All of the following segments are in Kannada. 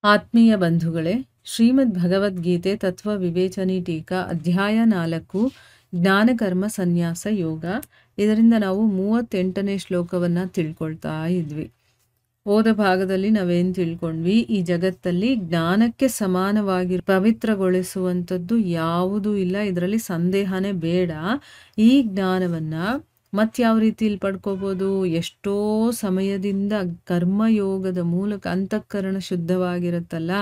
ಆತ್ಮೀಯ ಬಂಧುಗಳೇ, ಶ್ರೀಮದ್ ಭಗವದ್ಗೀತೆ ತತ್ವ ವಿವೇಚನಿ ಟೀಕಾ ಅಧ್ಯಾಯ 4 ಜ್ಞಾನಕರ್ಮ ಸನ್ಯಾಸ ಯೋಗ. ಇದರಿಂದ ನಾವು 38ನೇ ಶ್ಲೋಕವನ್ನು ತಿಳ್ಕೊಳ್ತಾ ಇದ್ವಿ. ಹೋದ ಭಾಗದಲ್ಲಿ ನಾವೇನು ತಿಳ್ಕೊಂಡ್ವಿ, ಈ ಜಗತ್ತಲ್ಲಿ ಜ್ಞಾನಕ್ಕೆ ಸಮಾನವಾಗಿ ಪವಿತ್ರಗೊಳಿಸುವಂಥದ್ದು ಯಾವುದೂ ಇಲ್ಲ, ಇದರಲ್ಲಿ ಸಂದೇಹನೇ ಬೇಡ. ಈ ಜ್ಞಾನವನ್ನು ಮತ್ಯಾವ ರೀತಿಯಲ್ಲಿ ಪಡ್ಕೋಬೋದು? ಎಷ್ಟೋ ಸಮಯದಿಂದ ಕರ್ಮಯೋಗದ ಮೂಲಕ ಅಂತಃಕರಣ ಶುದ್ಧವಾಗಿರುತ್ತಲ್ಲ,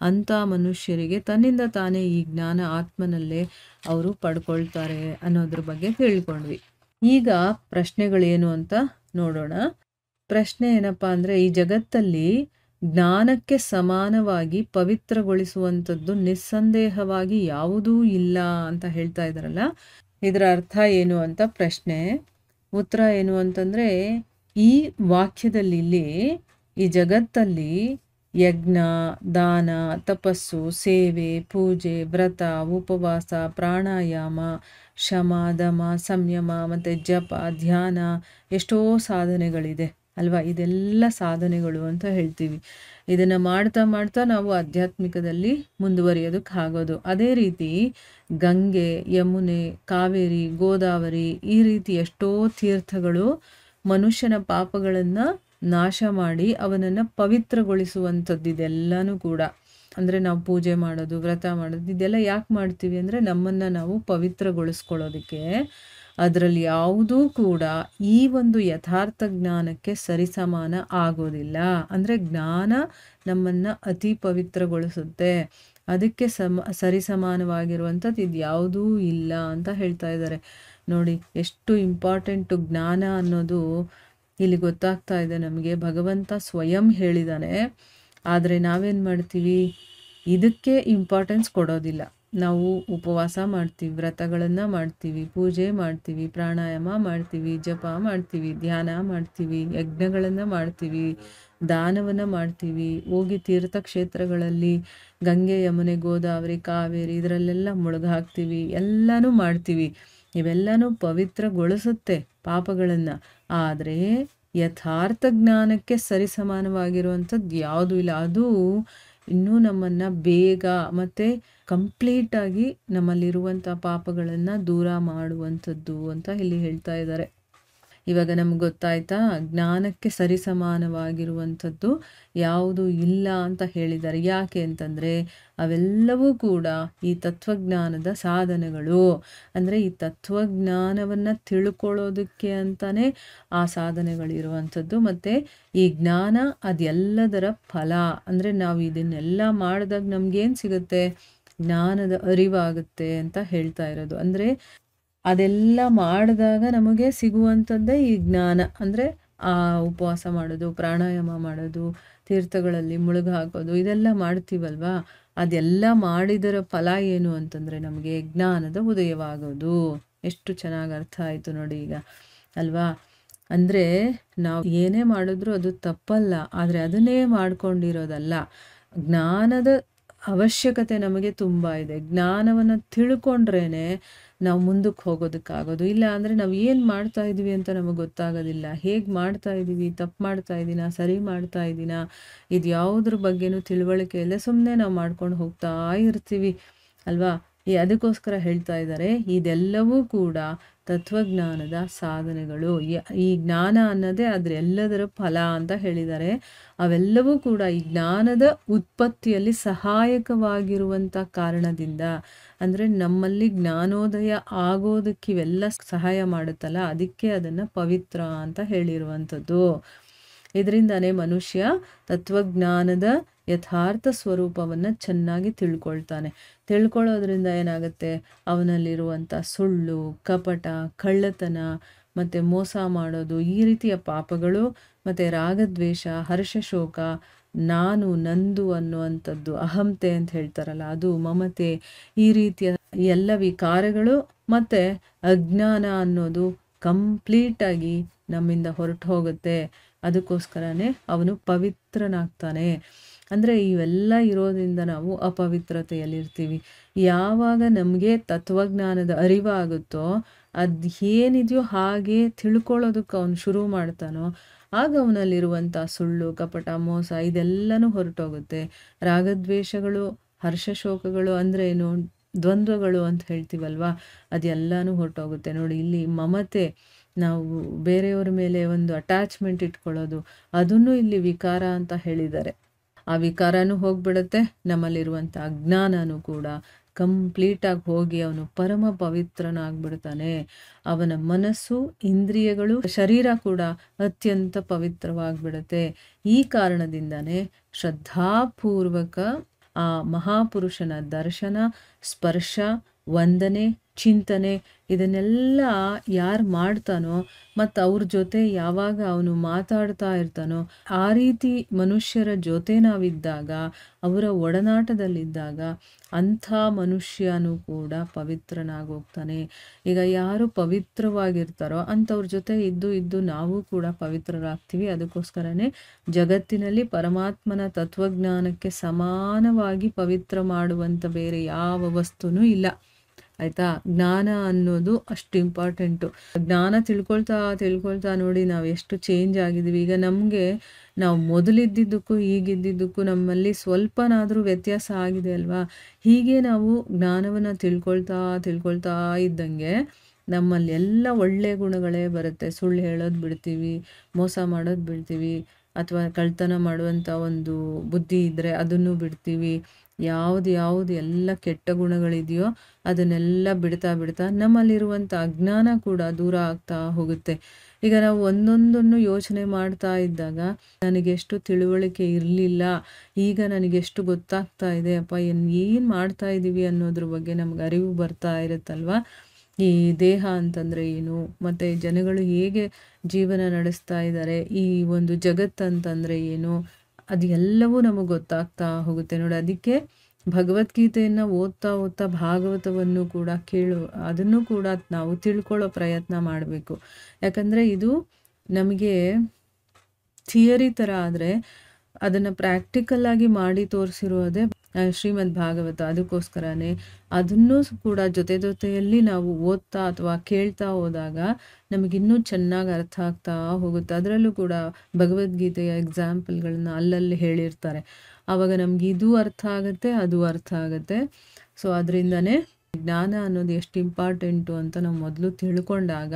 ಅಂಥ ಮನುಷ್ಯರಿಗೆ ತನ್ನಿಂದ ತಾನೇ ಈ ಜ್ಞಾನ ಆತ್ಮನಲ್ಲೇ ಅವರು ಪಡ್ಕೊಳ್ತಾರೆ ಅನ್ನೋದ್ರ ಬಗ್ಗೆ ತಿಳ್ಕೊಂಡ್ವಿ. ಈಗ ಪ್ರಶ್ನೆಗಳೇನು ಅಂತ ನೋಡೋಣ. ಪ್ರಶ್ನೆ ಏನಪ್ಪ ಅಂದರೆ, ಈ ಜಗತ್ತಲ್ಲಿ ಜ್ಞಾನಕ್ಕೆ ಸಮಾನವಾಗಿ ಪವಿತ್ರಗೊಳಿಸುವಂಥದ್ದು ನಿಸ್ಸಂದೇಹವಾಗಿ ಯಾವುದೂ ಇಲ್ಲ ಅಂತ ಹೇಳ್ತಾ ಇದ್ದಾರಲ್ಲ, ಇದರ ಅರ್ಥ ಏನು ಅಂತ ಪ್ರಶ್ನೆ. ಉತ್ತರ ಏನು ಅಂತಂದರೆ, ಈ ವಾಕ್ಯದಲ್ಲಿ ಇಲ್ಲಿ ಈ ಜಗತ್ತಲ್ಲಿ ಯಜ್ಞ, ದಾನ, ತಪಸ್ಸು, ಸೇವೆ, ಪೂಜೆ, ವ್ರತ, ಉಪವಾಸ, ಪ್ರಾಣಾಯಾಮ, ಶಮ, ದಮ, ಸಂಯಮ ಮತ್ತು ಜಪ, ಧ್ಯಾನ, ಎಷ್ಟೋ ಸಾಧನೆಗಳಿದೆ ಅಲ್ವಾ? ಇದೆಲ್ಲ ಸಾಧನೆಗಳು ಅಂತ ಹೇಳ್ತೀವಿ. ಇದನ್ನು ಮಾಡ್ತಾ ಮಾಡ್ತಾ ನಾವು ಆಧ್ಯಾತ್ಮಿಕದಲ್ಲಿ ಮುಂದುವರಿಯೋದಕ್ಕಾಗೋದು. ಅದೇ ರೀತಿ ಗಂಗೆ, ಯಮುನೆ, ಕಾವೇರಿ, ಗೋದಾವರಿ ಈ ರೀತಿ ಎಷ್ಟೋ ತೀರ್ಥಗಳು ಮನುಷ್ಯನ ಪಾಪಗಳನ್ನು ನಾಶ ಮಾಡಿ ಅವನನ್ನು ಪವಿತ್ರಗೊಳಿಸುವಂಥದ್ದು. ಇದೆಲ್ಲನೂ ಕೂಡ ಅಂದರೆ ನಾವು ಪೂಜೆ ಮಾಡೋದು, ವ್ರತ ಮಾಡೋದು, ಇದೆಲ್ಲ ಯಾಕೆ ಮಾಡ್ತೀವಿ ಅಂದರೆ ನಮ್ಮನ್ನು ನಾವು ಪವಿತ್ರಗೊಳಿಸ್ಕೊಳ್ಳೋದಕ್ಕೆ. ಅದರಲ್ಲಿ ಯಾವುದೂ ಕೂಡ ಈ ಒಂದು ಯಥಾರ್ಥ ಜ್ಞಾನಕ್ಕೆ ಸರಿಸಮಾನ ಆಗೋದಿಲ್ಲ. ಅಂದರೆ ಜ್ಞಾನ ನಮ್ಮನ್ನು ಅತಿ ಪವಿತ್ರಗೊಳಿಸುತ್ತೆ, ಅದಕ್ಕೆ ಸರಿಸಮಾನವಾಗಿರುವಂಥದ್ದು ಇದು ಯಾವುದೂ ಇಲ್ಲ ಅಂತ ಹೇಳ್ತಾ ಇದ್ದಾರೆ. ನೋಡಿ ಎಷ್ಟು ಇಂಪಾರ್ಟೆಂಟು ಜ್ಞಾನ ಅನ್ನೋದು ಇಲ್ಲಿ ಗೊತ್ತಾಗ್ತಾ ಇದೆ ನಮಗೆ. ಭಗವಂತ ಸ್ವಯಂ ಹೇಳಿದ್ದಾನೆ, ಆದರೆ ನಾವೇನು ಮಾಡ್ತೀವಿ? ಇದಕ್ಕೆ ಇಂಪಾರ್ಟೆನ್ಸ್ ಕೊಡೋದಿಲ್ಲ. ನಾವು ಉಪವಾಸ ಮಾಡ್ತೀವಿ, ವ್ರತಗಳನ್ನು ಮಾಡ್ತೀವಿ, ಪೂಜೆ ಮಾಡ್ತೀವಿ, ಪ್ರಾಣಾಯಾಮ ಮಾಡ್ತೀವಿ, ಜಪ ಮಾಡ್ತೀವಿ, ಧ್ಯಾನ ಮಾಡ್ತೀವಿ, ಯಜ್ಞಗಳನ್ನು ಮಾಡ್ತೀವಿ, ದಾನವನ್ನು ಮಾಡ್ತೀವಿ, ಹೋಗಿ ತೀರ್ಥಕ್ಷೇತ್ರಗಳಲ್ಲಿ ಗಂಗೆ, ಯಮುನೆ, ಗೋದಾವರಿ, ಕಾವೇರಿ ಇದರಲ್ಲೆಲ್ಲ ಮುಳುಗಾಕ್ತೀವಿ, ಎಲ್ಲನೂ ಮಾಡ್ತೀವಿ. ಇವೆಲ್ಲನೂ ಪವಿತ್ರಗೊಳಿಸುತ್ತೆ ಪಾಪಗಳನ್ನು. ಆದರೆ ಯಥಾರ್ಥ ಜ್ಞಾನಕ್ಕೆ ಸರಿಸಮಾನವಾಗಿರುವಂಥದ್ದು ಯಾವುದೂ ಇಲ್ಲ. ಅದು ಇನ್ನೂ ನಮ್ಮನ್ನು ಬೇಗ ಮತ್ತು ಕಂಪ್ಲೀಟಾಗಿ ನಮ್ಮಲ್ಲಿರುವಂಥ ಪಾಪಗಳನ್ನು ದೂರ ಮಾಡುವಂಥದ್ದು ಅಂತ ಇಲ್ಲಿ ಹೇಳ್ತಾ ಇದ್ದಾರೆ. ಇವಾಗ ನಮ್ಗೆ ಗೊತ್ತಾಯ್ತಾ? ಜ್ಞಾನಕ್ಕೆ ಸರಿಸಮಾನವಾಗಿರುವಂಥದ್ದು ಯಾವುದೂ ಇಲ್ಲ ಅಂತ ಹೇಳಿದ್ದಾರೆ. ಯಾಕೆ ಅಂತಂದರೆ ಅವೆಲ್ಲವೂ ಕೂಡ ಈ ತತ್ವಜ್ಞಾನದ ಸಾಧನೆಗಳು. ಅಂದರೆ ಈ ತತ್ವಜ್ಞಾನವನ್ನು ತಿಳ್ಕೊಳ್ಳೋದಕ್ಕೆ ಅಂತಲೇ ಆ ಸಾಧನೆಗಳಿರುವಂಥದ್ದು. ಮತ್ತು ಈ ಜ್ಞಾನ ಅದೆಲ್ಲದರ ಫಲ. ಅಂದರೆ ನಾವು ಇದನ್ನೆಲ್ಲ ಮಾಡಿದಾಗ ನಮಗೇನು ಸಿಗುತ್ತೆ? ಜ್ಞಾನದ ಅರಿವಾಗುತ್ತೆ ಅಂತ ಹೇಳ್ತಾ ಇರೋದು. ಅಂದರೆ ಅದೆಲ್ಲ ಮಾಡಿದಾಗ ನಮಗೆ ಸಿಗುವಂಥದ್ದೇ ಈ ಜ್ಞಾನ. ಅಂದರೆ ಆ ಉಪವಾಸ ಮಾಡೋದು, ಪ್ರಾಣಾಯಾಮ ಮಾಡೋದು, ತೀರ್ಥಗಳಲ್ಲಿ ಮುಳುಗು ಹಾಕೋದು, ಇದೆಲ್ಲ ಮಾಡ್ತೀವಲ್ವಾ? ಅದೆಲ್ಲ ಮಾಡಿದರ ಫಲ ಏನು ಅಂತಂದರೆ ನಮಗೆ ಜ್ಞಾನದ ಉದಯವಾಗೋದು. ಎಷ್ಟು ಚೆನ್ನಾಗಿ ಅರ್ಥ ಆಯಿತು ನೋಡಿ ಈಗ ಅಲ್ವಾ? ಅಂದರೆ ನಾವು ಏನೇ ಮಾಡಿದ್ರೂ ಅದು ತಪ್ಪಲ್ಲ, ಆದರೆ ಅದನ್ನೇ ಮಾಡ್ಕೊಂಡಿರೋದಲ್ಲ. ಜ್ಞಾನದ ಅವಶ್ಯಕತೆ ನಮಗೆ ತುಂಬ ಇದೆ. ಜ್ಞಾನವನ್ನು ತಿಳ್ಕೊಂಡ್ರೇ ನಾವು ಮುಂದಕ್ಕೆ ಹೋಗೋದಕ್ಕಾಗೋದು. ಇಲ್ಲ ಅಂದರೆ ನಾವು ಏನು ಮಾಡ್ತಾ ಇದ್ದೀವಿ ಅಂತ ನಮಗೆ ಗೊತ್ತಾಗೋದಿಲ್ಲ. ಹೇಗೆ ಮಾಡ್ತಾ ಇದ್ದೀವಿ? ತಪ್ಪು ಮಾಡ್ತಾ ಇದ್ದೀನಾ? ಸರಿ ಮಾಡ್ತಾ ಇದ್ದೀನಾ? ಇದು ಯಾವುದ್ರ ಬಗ್ಗೆನೂ ತಿಳುವಳಿಕೆ ಇಲ್ಲ, ಸುಮ್ಮನೆ ನಾವು ಮಾಡ್ಕೊಂಡು ಹೋಗ್ತಾ ಇರ್ತೀವಿ ಅಲ್ವಾ? ಅದಕ್ಕೋಸ್ಕರ ಹೇಳ್ತಾ ಇದ್ದಾರೆ, ಇದೆಲ್ಲವೂ ಕೂಡ ತತ್ವಜ್ಞಾನದ ಸಾಧನೆಗಳು. ಈ ಜ್ಞಾನ ಅನ್ನೋದೇ ಅದರೆಲ್ಲದರ ಫಲ ಅಂತ ಹೇಳಿದ್ದಾರೆ. ಅವೆಲ್ಲವೂ ಕೂಡ ಈ ಜ್ಞಾನದ ಉತ್ಪತ್ತಿಯಲ್ಲಿ ಸಹಾಯಕವಾಗಿರುವಂಥ ಕಾರಣದಿಂದ, ಅಂದರೆ ನಮ್ಮಲ್ಲಿ ಜ್ಞಾನೋದಯ ಆಗೋದಕ್ಕೆ ಇವೆಲ್ಲ ಸಹಾಯ ಮಾಡುತ್ತಲ್ಲ, ಅದಕ್ಕೆ ಅದನ್ನು ಪವಿತ್ರ ಅಂತ ಹೇಳಿರುವಂಥದ್ದು. ಇದರಿಂದನೇ ಮನುಷ್ಯ ತತ್ವಜ್ಞಾನದ ಯಥಾರ್ಥ ಸ್ವರೂಪವನ್ನು ಚೆನ್ನಾಗಿ ತಿಳ್ಕೊಳ್ತಾನೆ. ತಿಳ್ಕೊಳ್ಳೋದ್ರಿಂದ ಏನಾಗುತ್ತೆ? ಅವನಲ್ಲಿರುವಂಥ ಸುಳ್ಳು, ಕಪಟ, ಕಳ್ಳತನ ಮತ್ತು ಮೋಸ ಮಾಡೋದು, ಈ ರೀತಿಯ ಪಾಪಗಳು ಮತ್ತು ರಾಗದ್ವೇಷ, ಹರ್ಷಶೋಕ, ನಾನು, ನಂದು ಅನ್ನುವಂಥದ್ದು, ಅಹಂತೆ ಅಂತ ಹೇಳ್ತಾರಲ್ಲ ಅದು, ಮಮತೆ, ಈ ರೀತಿಯ ಎಲ್ಲ ವಿಕಾರಗಳು ಮತ್ತು ಅಜ್ಞಾನ ಅನ್ನೋದು ಕಂಪ್ಲೀಟಾಗಿ ನಮ್ಮಿಂದ ಹೊರಟು ಹೋಗುತ್ತೆ. ಅದಕ್ಕೋಸ್ಕರನೇ ಅವನು ಪವಿತ್ರನಾಗ್ತಾನೆ. ಅಂದರೆ ಇವೆಲ್ಲ ಇರೋದ್ರಿಂದ ನಾವು ಅಪವಿತ್ರತೆಯಲ್ಲಿರ್ತೀವಿ. ಯಾವಾಗ ನಮಗೆ ತತ್ವಜ್ಞಾನದ ಅರಿವಾಗುತ್ತೋ ಅದು ಏನಿದೆಯೋ ಹಾಗೆ ತಿಳ್ಕೊಳ್ಳೋದಕ್ಕೆ ಅವನು ಶುರು ಮಾಡ್ತಾನೋ ಆಗ ಅವನಲ್ಲಿರುವಂಥ ಸುಳ್ಳು ಕಪಟ ಮೋಸ ಇದೆಲ್ಲನೂ ಹೊರಟೋಗುತ್ತೆ. ರಾಗದ್ವೇಷಗಳು ಹರ್ಷಶೋಕಗಳು ಅಂದರೆ ಏನು, ದ್ವಂದ್ವಗಳು ಅಂತ ಹೇಳ್ತೀವಲ್ವಾ, ಅದೆಲ್ಲನೂ ಹೊರಟೋಗುತ್ತೆ. ನೋಡಿ ಇಲ್ಲಿ ಮಮತೆ, ನಾವು ಬೇರೆಯವ್ರ ಮೇಲೆ ಒಂದು ಅಟ್ಯಾಚ್ಮೆಂಟ್ ಇಟ್ಕೊಳ್ಳೋದು, ಅದನ್ನು ಇಲ್ಲಿ ವಿಕಾರ ಅಂತ ಹೇಳಿದ್ದಾರೆ. ಆ ವಿಕಾರನೂ ಹೋಗ್ಬಿಡುತ್ತೆ, ನಮ್ಮಲ್ಲಿರುವಂಥ ಅಜ್ಞಾನನೂ ಕೂಡ ಕಂಪ್ಲೀಟಾಗಿ ಹೋಗಿ ಅವನು ಪರಮ ಪವಿತ್ರನಾಗ್ಬಿಡ್ತಾನೆ. ಅವನ ಮನಸ್ಸು, ಇಂದ್ರಿಯಗಳು, ಶರೀರ ಕೂಡ ಅತ್ಯಂತ ಪವಿತ್ರವಾಗಿಬಿಡುತ್ತೆ. ಈ ಕಾರಣದಿಂದನೇ ಶ್ರದ್ಧಾಪೂರ್ವಕ ಆ ಮಹಾಪುರುಷನ ದರ್ಶನ, ಸ್ಪರ್ಶ, ವಂದನೆ, ಚಿಂತನೆ ಇದನ್ನೆಲ್ಲ ಯಾರು ಮಾಡ್ತಾನೋ ಮತ್ತು ಅವ್ರ ಜೊತೆ ಯಾವಾಗ ಅವನು ಮಾತಾಡ್ತಾ ಇರ್ತಾನೋ ಆ ರೀತಿ ಮನುಷ್ಯರ ಜೊತೆ ನಾವಿದ್ದಾಗ, ಅವರ ಒಡನಾಟದಲ್ಲಿದ್ದಾಗ ಅಂಥ ಮನುಷ್ಯನೂ ಕೂಡ ಪವಿತ್ರನಾಗೋಗ್ತಾನೆ. ಈಗ ಯಾರು ಪವಿತ್ರವಾಗಿರ್ತಾರೋ ಅಂಥವ್ರ ಜೊತೆ ಇದ್ದು ನಾವು ಕೂಡ ಪವಿತ್ರರಾಗ್ತೀವಿ. ಅದಕ್ಕೋಸ್ಕರನೇ ಜಗತ್ತಿನಲ್ಲಿ ಪರಮಾತ್ಮನ ತತ್ವಜ್ಞಾನಕ್ಕೆ ಸಮಾನವಾಗಿ ಪವಿತ್ರ ಮಾಡುವಂಥ ಬೇರೆ ಯಾವ ವಸ್ತುನೂ ಇಲ್ಲ. ಆಯಿತಾ? ಜ್ಞಾನ ಅನ್ನೋದು ಅಷ್ಟು ಇಂಪಾರ್ಟೆಂಟು. ಜ್ಞಾನ ತಿಳ್ಕೊಳ್ತಾ ನೋಡಿ ನಾವು ಎಷ್ಟು ಚೇಂಜ್ ಆಗಿದ್ದೀವಿ. ಈಗ ನಮಗೆ ನಾವು ಮೊದಲಿದ್ದಿದ್ದಕ್ಕೂ ಈಗಿದ್ದಿದ್ದಕ್ಕೂ ನಮ್ಮಲ್ಲಿ ಸ್ವಲ್ಪನಾದರೂ ವ್ಯತ್ಯಾಸ ಆಗಿದೆ ಅಲ್ವಾ? ಹೀಗೆ ನಾವು ಜ್ಞಾನವನ್ನು ತಿಳ್ಕೊಳ್ತಾ ಇದ್ದಂಗೆ ನಮ್ಮಲ್ಲಿ ಎಲ್ಲ ಒಳ್ಳೆಯ ಗುಣಗಳೇ ಬರುತ್ತೆ. ಸುಳ್ಳು ಹೇಳೋದು ಬಿಡ್ತೀವಿ, ಮೋಸ ಮಾಡೋದು ಬಿಡ್ತೀವಿ, ಅಥವಾ ಕಳ್ತನ ಮಾಡುವಂಥ ಒಂದು ಬುದ್ಧಿ ಇದ್ದರೆ ಅದನ್ನು ಬಿಡ್ತೀವಿ. ಯಾವುದು ಎಲ್ಲ ಕೆಟ್ಟ ಗುಣಗಳಿದೆಯೋ ಅದನ್ನೆಲ್ಲ ಬಿಡ್ತಾ ನಮ್ಮಲ್ಲಿರುವಂಥ ಅಜ್ಞಾನ ಕೂಡ ದೂರ ಆಗ್ತಾ ಹೋಗುತ್ತೆ. ಈಗ ನಾವು ಒಂದೊಂದನ್ನು ಯೋಚನೆ ಮಾಡ್ತಾ ಇದ್ದಾಗ ನನಗೆಷ್ಟು ತಿಳುವಳಿಕೆ ಇರಲಿಲ್ಲ, ಈಗ ನನಗೆಷ್ಟು ಗೊತ್ತಾಗ್ತಾ ಇದೆ, ಅಪ್ಪ ಏನು ಮಾಡ್ತಾ ಇದ್ದೀವಿ ಅನ್ನೋದ್ರ ಬಗ್ಗೆ ನಮ್ಗೆ ಅರಿವು ಬರ್ತಾ ಇರುತ್ತಲ್ವ. ಈ ದೇಹ ಅಂತಂದರೆ ಏನು, ಮತ್ತು ಜನಗಳು ಹೇಗೆ ಜೀವನ ನಡೆಸ್ತಾ ಇದ್ದಾರೆ, ಈ ಒಂದು ಜಗತ್ತಂತಂದರೆ ಏನು, ಅದು ಎಲ್ಲವೂ ನಮಗೆ ಗೊತ್ತಾಗ್ತಾ ಹೋಗುತ್ತೆ ನೋಡಿ. ಅದಕ್ಕೆ ಭಗವದ್ಗೀತೆಯನ್ನು ಓದ್ತಾ ಭಾಗವತವನ್ನು ಕೂಡ ಅದನ್ನು ಕೂಡ ನಾವು ತಿಳ್ಕೊಳ್ಳೋ ಪ್ರಯತ್ನ ಮಾಡಬೇಕು. ಯಾಕಂದರೆ ಇದು ನಮಗೆ ಥಿಯರಿ ಥರ ಆದರೆ ಅದನ್ನು ಪ್ರಾಕ್ಟಿಕಲ್ಲಾಗಿ ಮಾಡಿ ತೋರಿಸಿರೋದೇ ಶ್ರೀಮದ್ ಭಾಗವತ. ಅದಕ್ಕೋಸ್ಕರನೇ ಅದನ್ನೂ ಕೂಡ ಜೊತೆಯಲ್ಲಿ ನಾವು ಓದ್ತಾ ಅಥವಾ ಕೇಳ್ತಾ ಹೋದಾಗ ನಮಗಿನ್ನೂ ಚೆನ್ನಾಗಿ ಅರ್ಥ ಆಗ್ತಾ ಹೋಗುತ್ತೆ. ಅದರಲ್ಲೂ ಕೂಡ ಭಗವದ್ಗೀತೆಯ ಎಕ್ಸಾಂಪಲ್ಗಳನ್ನ ಅಲ್ಲಲ್ಲಿ ಹೇಳಿರ್ತಾರೆ. ಆವಾಗ ನಮ್ಗೆ ಇದು ಅರ್ಥ ಆಗುತ್ತೆ, ಅದು ಅರ್ಥ ಆಗುತ್ತೆ. ಸೊ ಅದರಿಂದನೇ ಜ್ಞಾನ ಅನ್ನೋದು ಎಷ್ಟು ಇಂಪಾರ್ಟೆಂಟು ಅಂತ ನಾವು ಮೊದಲು ತಿಳ್ಕೊಂಡಾಗ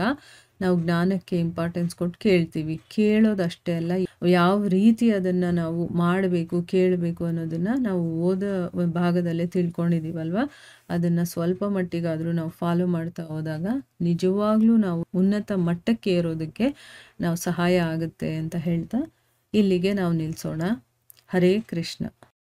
ನಾವು ಜ್ಞಾನಕ್ಕೆ ಇಂಪಾರ್ಟೆನ್ಸ್ ಕೊಟ್ಟು ಕೇಳ್ತೀವಿ. ಕೇಳೋದಷ್ಟೇ ಅಲ್ಲ, ಯಾವ ರೀತಿ ಅದನ್ನು ನಾವು ಮಾಡಬೇಕು, ಕೇಳಬೇಕು ಅನ್ನೋದನ್ನು ನಾವು ಓದೋ ಭಾಗದಲ್ಲೇ ತಿಳ್ಕೊಂಡಿದ್ದೀವಲ್ವ. ಅದನ್ನು ಸ್ವಲ್ಪ ಮಟ್ಟಿಗಾದರೂ ನಾವು ಫಾಲೋ ಮಾಡ್ತಾ ಹೋದಾಗ ನಿಜವಾಗ್ಲೂ ನಾವು ಉನ್ನತ ಮಟ್ಟಕ್ಕೆ ಏರೋದಕ್ಕೆ ನಾವು ಸಹಾಯ ಆಗುತ್ತೆ ಅಂತ ಹೇಳ್ತಾ ಇಲ್ಲಿಗೆ ನಾವು ನಿಲ್ಲಿಸೋಣ. ಹರೇ ಕೃಷ್ಣ.